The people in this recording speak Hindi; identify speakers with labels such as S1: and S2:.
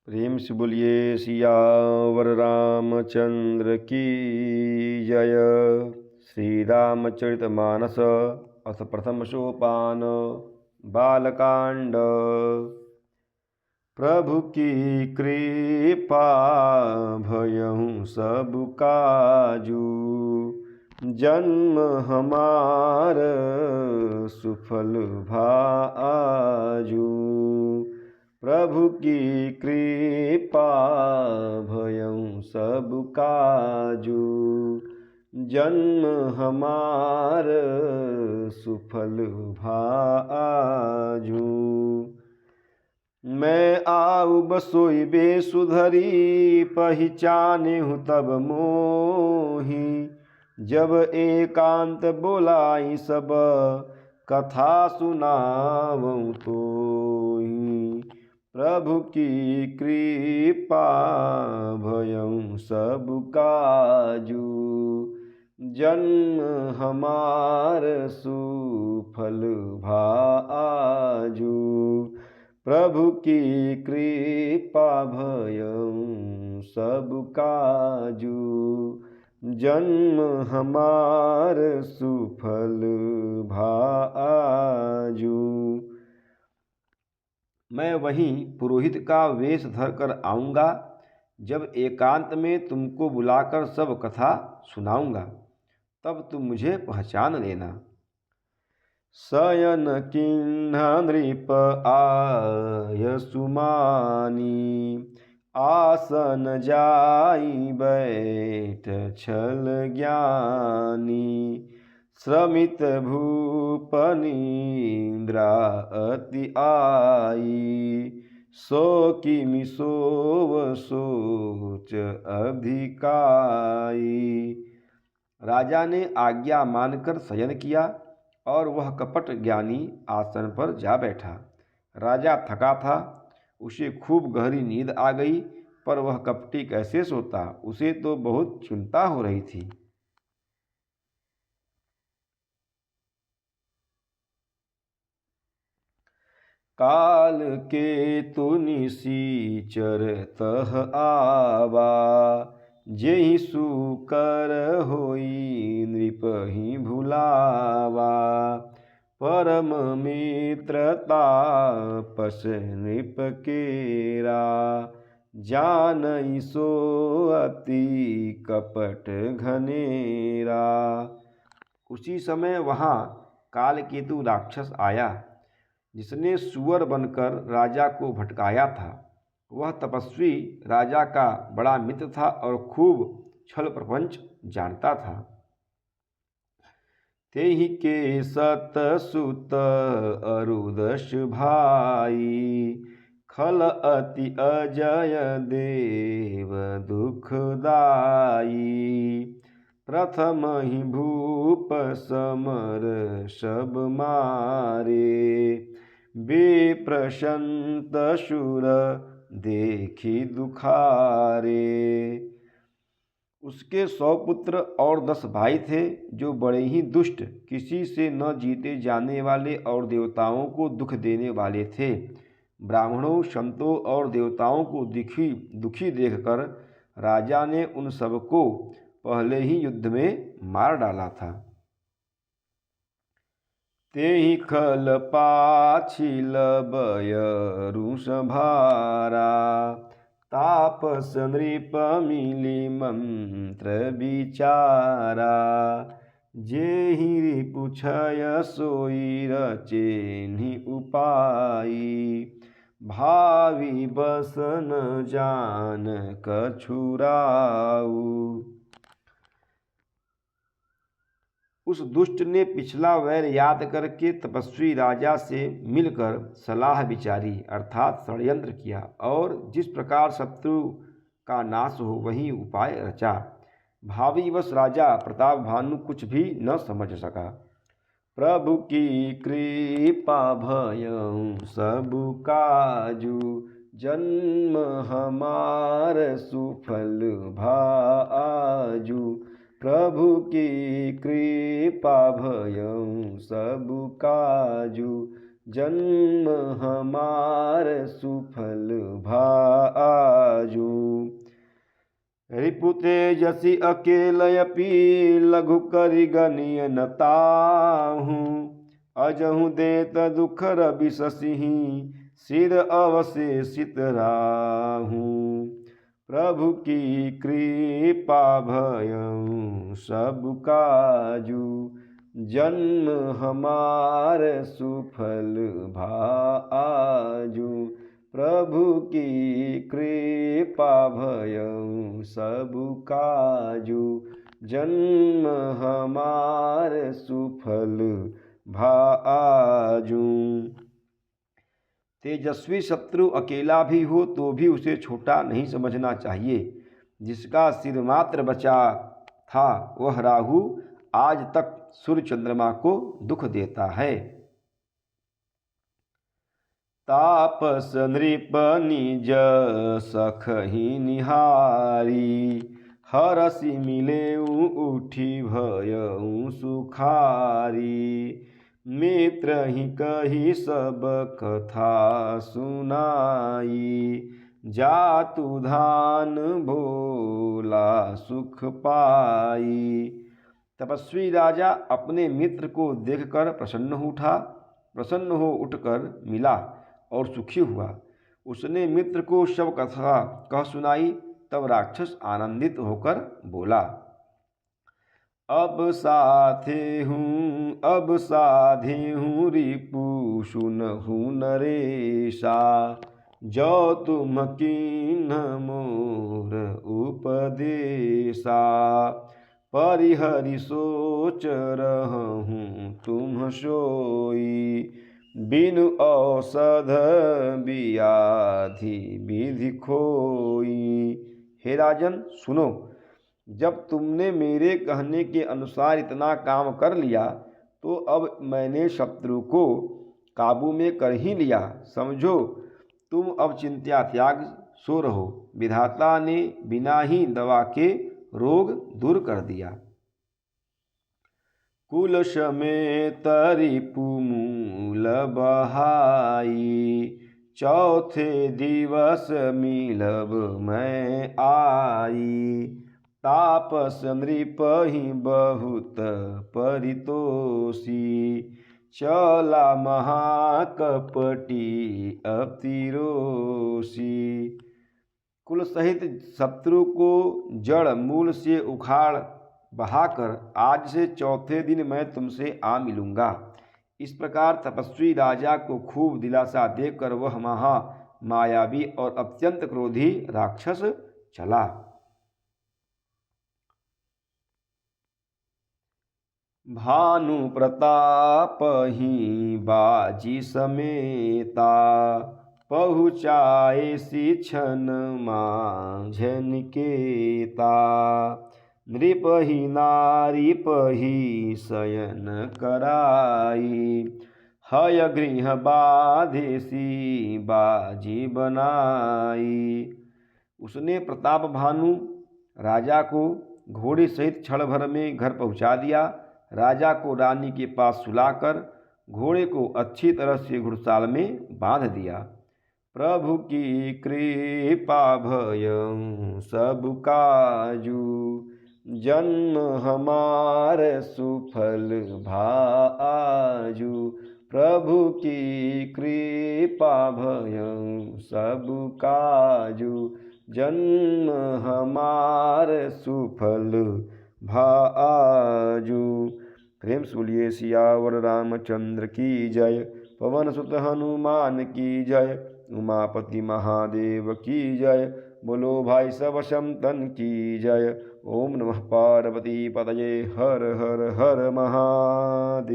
S1: प्रेम से बोलिए सियावर रामचंद्र की जय। श्री रामचरितमानस अथ प्रथम सोपान बालकांड। प्रभु की कृपा भयहु सब काजू, जन्म हमार सुफल भाजू। प्रभु की कृपा भयं सब काजू, जन्म हमार सुफल भाजू। मैं आऊ बसोई बेसुधरी, पहचाने तब मोही। जब एकांत बोलाई सब, कथा सुनावऊँ तोही। प्रभु की कृपा भयं सब काजू, जन्म हमार सुफल भाजू। प्रभु की कृपा भयं सब काजू, जन्म हमार सुफल भाजू। मैं वहीं पुरोहित का वेश धरकर आऊँगा। जब एकांत में तुमको बुलाकर सब कथा सुनाऊँगा, तब तुम मुझे पहचान लेना। शयन किन्ह नृप आय सुमानी, आसन जाई बैठ छल ज्ञानी। श्रमित भूप निद्रा अति आई, सो किमि सोव सोच अधिकाई। राजा ने आज्ञा मानकर शयन किया और वह कपट ज्ञानी आसन पर जा बैठा। राजा थका था, उसे खूब गहरी नींद आ गई, पर वह कपटी कैसे सोता, उसे तो बहुत चिंता हो रही थी। काल के तु निसीचर तह आवा, जेहि सुकर होई नृपहि भुलावा। परम मित्रता पस नृप केरा, जानई सो अति कपट घनेरा। उसी समय वहाँ कालकेतु राक्षस आया, जिसने सुअर बनकर राजा को भटकाया था। वह तपस्वी राजा का बड़ा मित्र था और खूब छल प्रपंच जानता था। तेहि के सत सुत अरुदश भाई, खल अति अजय देव दुखदाई। प्रथम ही भूप समर सब मारे, बेप्रशंत शूर देखी दुखारे। उसके 100 पुत्र और 10 भाई थे, जो बड़े ही दुष्ट, किसी से न जीते जाने वाले और देवताओं को दुख देने वाले थे। ब्राह्मणों, संतों और देवताओं को दुखी देखकर राजा ने उन सबको पहले ही युद्ध में मार डाला था। तेहि खल पाछिल बयरु संभारा, तापस नृप मिली मंत्र विचारा। जेहि रिपुछय सोई रचेहि उपाई, भावी बसन जान कछुराऊ। उस दुष्ट ने पिछला वैर याद करके तपस्वी राजा से मिलकर सलाह विचारी अर्थात षड्यंत्र किया, और जिस प्रकार शत्रु का नाश हो वही उपाय रचा। भावीवश राजा प्रताप भानु कुछ भी न समझ सका। प्रभु की कृपा भयं सब काजू, जन्म हमार सुफल भाजू। प्रभु की कृपा भयं सब काजू, जन्म हमार सुफल भाजू। रिपु तेजसी अकेलयपि लघु करि गनिय न ताहू। अजहु देत दुख रवि शशिहि सिर अवशेषित राहू। प्रभु की कृपा भयउ सब काजू। जन्म हमार सुफल भाजू। प्रभु की कृपा भयउ सब काजू। जन्म हमार सुफल भाजू। तेजस्वी शत्रु अकेला भी हो तो भी उसे छोटा नहीं समझना चाहिए। जिसका सिर मात्र बचा था वह राहु आज तक सूर्य चंद्रमा को दुख देता है। तापस नृप निज सखहि निहारी। हरसि मिलेउ उठी भयउ सुखारी। मित्र ही कही सब कथा सुनाई। जातु धान भोला सुख पाई। तपस्वी राजा अपने मित्र को देखकर प्रसन्न हो उठकर मिला और सुखी हुआ। उसने मित्र को सब कथा कह सुनाई। तब राक्षस आनंदित होकर बोला, अब साधे हूँ रिपु सुनहु नरेशा। जो तुम कीन्ह मोर उपदेशा। परिहरि सोच रहूं तुम सोई। बिनु औषध बियाधि विधि खोई। हे राजन सुनो, जब तुमने मेरे कहने के अनुसार इतना काम कर लिया तो अब मैंने शत्रु को काबू में कर ही लिया। समझो तुम अब चिंता त्याग सो रहो। विधाता ने बिना ही दवा के रोग दूर कर दिया। कुल समेत रिपु मूल बहाई। चौथे दिवस मिलब मैं आई। तापस नृपहि बहुत परितोषी। चला महाकपटी अतिरोषी। कुल सहित शत्रु को जड़ मूल से उखाड़ बहाकर आज से चौथे दिन मैं तुमसे आ मिलूंगा। इस प्रकार तपस्वी राजा को खूब दिलासा देकर वह महा मायावी और अत्यंत क्रोधी राक्षस चला। भानु प्रताप ही बाजी समेता। पहुँचाए शिक्षण माझ निकेता। नृपहि नारीपहि शयन कराई। हय गृह बाधेसी बाजी बनाई। उसने प्रताप भानु राजा को घोड़े सहित क्षण भर में घर पहुंचा दिया। राजा को रानी के पास सुलाकर घोड़े को अच्छी तरह से घुड़साल में बांध दिया। प्रभु की कृपा भयउ सब काजू। जन्म हमार सुफल भाजू। प्रभु की कृपा भयउ सब काजू। जन्म हमार सुफल भाजू। प्रेम से बोलिए सियावर रामचंद्र की जय। पवन सुत हनुमान की जय। उमापति महादेव की जय। बोलो भाई सब संतन की जय। ओम नमः पार्वती पतये। हर हर हर महादेव।